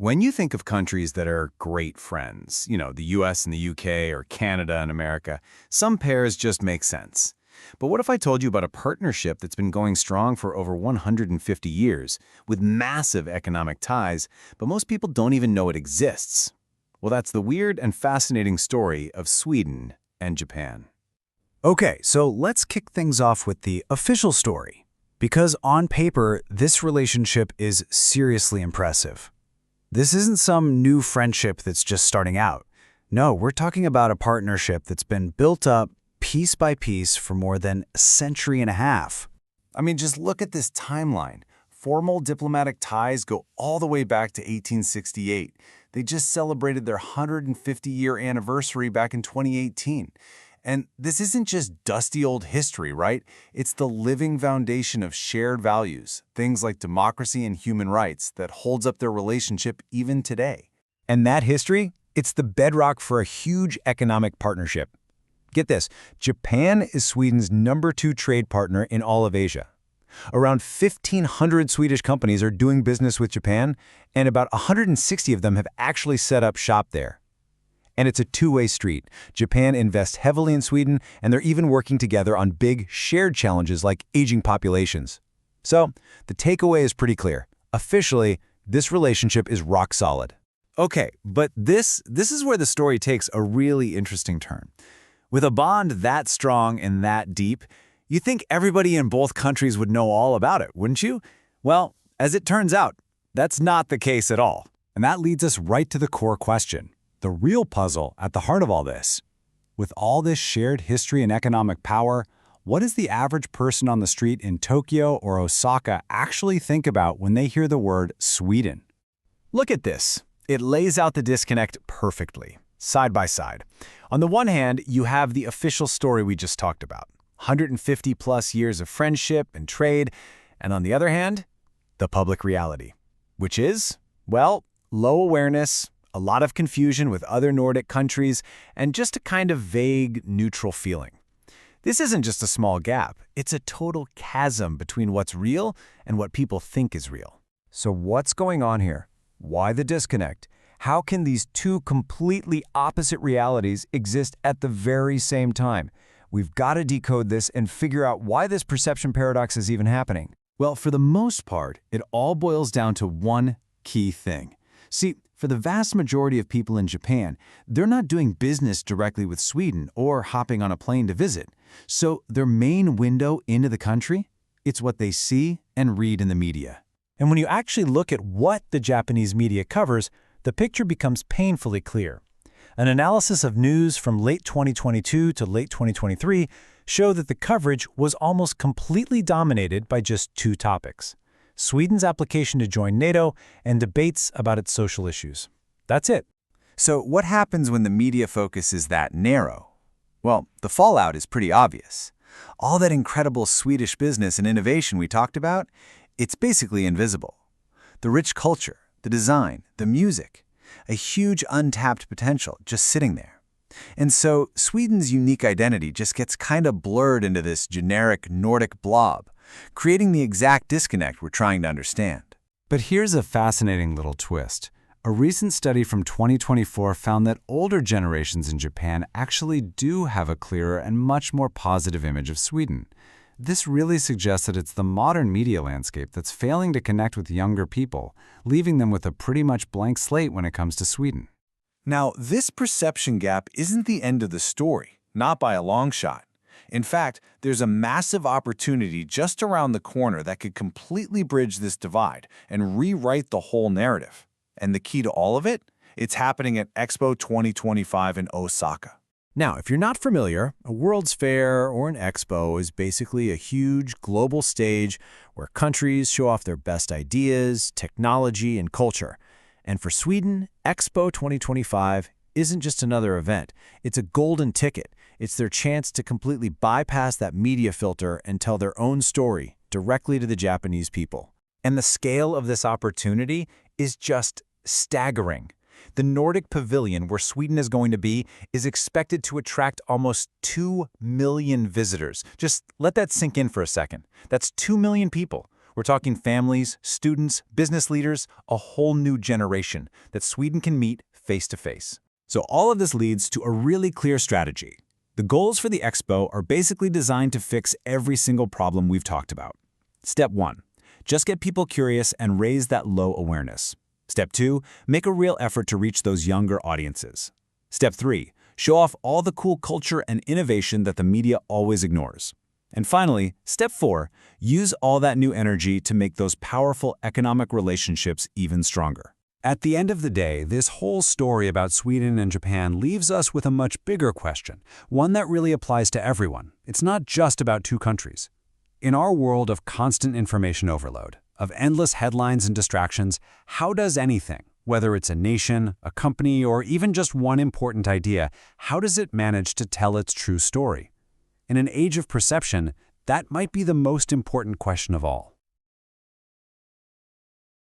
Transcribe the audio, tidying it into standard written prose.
When you think of countries that are great friends, the US and the UK or Canada and America, some pairs just make sense. But what if I told you about a partnership that's been going strong for over 150 years, with massive economic ties, but most people don't even know it exists? Well, that's the weird and fascinating story of Sweden and Japan. Okay, so let's kick things off with the official story, because on paper, this relationship is seriously impressive. This isn't some new friendship that's just starting out. No, we're talking about a partnership that's been built up piece by piece for more than a century and a half. I mean, just look at this timeline. Formal diplomatic ties go all the way back to 1868. They just celebrated their 150-year anniversary back in 2018. And this isn't just dusty old history, right? It's the living foundation of shared values, things like democracy and human rights, that holds up their relationship even today. And that history, it's the bedrock for a huge economic partnership. Get this, Japan is Sweden's #2 trade partner in all of Asia. Around 1,500 Swedish companies are doing business with Japan, and about 160 of them have actually set up shop there. And it's a two-way street. Japan invests heavily in Sweden, and they're even working together on big shared challenges like aging populations. So, the takeaway is pretty clear. Officially, this relationship is rock solid. Okay, but this is where the story takes a really interesting turn. With a bond that strong and that deep, you think everybody in both countries would know all about it, wouldn't you? Well, as it turns out, that's not the case at all. And that leads us right to the core question. The real puzzle at the heart of all this. With all this shared history and economic power, what does the average person on the street in Tokyo or Osaka actually think about when they hear the word Sweden? Look at this. It lays out the disconnect perfectly, side by side. On the one hand, you have the official story we just talked about, 150-plus years of friendship and trade, and on the other hand, the public reality, which is, well, low awareness, a lot of confusion with other Nordic countries, and just a kind of vague, neutral feeling. This isn't just a small gap. It's a total chasm between what's real and what people think is real. So what's going on here? Why the disconnect? How can these two completely opposite realities exist at the very same time? We've got to decode this and figure out why this perception paradox is even happening. Well, for the most part, it all boils down to one key thing. See, for the vast majority of people in Japan, they're not doing business directly with Sweden or hopping on a plane to visit. So their main window into the country, it's what they see and read in the media. And when you actually look at what the Japanese media covers, the picture becomes painfully clear. An analysis of news from late 2022 to late 2023 showed that the coverage was almost completely dominated by just two topics: Sweden's application to join NATO and debates about its social issues. That's it. So what happens when the media focus is that narrow? Well, the fallout is pretty obvious. All that incredible Swedish business and innovation we talked about, it's basically invisible. The rich culture, the design, the music, a huge untapped potential just sitting there. And so Sweden's unique identity just gets kind of blurred into this generic Nordic blob, creating the exact disconnect we're trying to understand. But here's a fascinating little twist. A recent study from 2024 found that older generations in Japan actually do have a clearer and much more positive image of Sweden. This really suggests that it's the modern media landscape that's failing to connect with younger people, leaving them with a pretty much blank slate when it comes to Sweden. Now, this perception gap isn't the end of the story, not by a long shot. In fact, there's a massive opportunity just around the corner that could completely bridge this divide and rewrite the whole narrative. And the key to all of it? It's happening at Expo 2025 in Osaka. Now, if you're not familiar, a World's Fair or an Expo is basically a huge global stage where countries show off their best ideas, technology, and culture. And for Sweden, Expo 2025 isn't just another event. It's a golden ticket. It's their chance to completely bypass that media filter and tell their own story directly to the Japanese people. And the scale of this opportunity is just staggering. The Nordic Pavilion, where Sweden is going to be, is expected to attract almost 2 million visitors. Just let that sink in for a second. That's 2 million people, We're talking families, students, business leaders, a whole new generation that Sweden can meet face to face. So all of this leads to a really clear strategy. The goals for the expo are basically designed to fix every single problem we've talked about. Step 1. Just get people curious and raise that low awareness. Step 2. Make a real effort to reach those younger audiences. Step 3. Show off all the cool culture and innovation that the media always ignores. And finally, Step 4. Use all that new energy to make those powerful economic relationships even stronger. At the end of the day, this whole story about Sweden and Japan leaves us with a much bigger question, one that really applies to everyone. It's not just about two countries. In our world of constant information overload, of endless headlines and distractions, how does anything, whether it's a nation, a company, or even just one important idea, how does it manage to tell its true story? In an age of perception, that might be the most important question of all.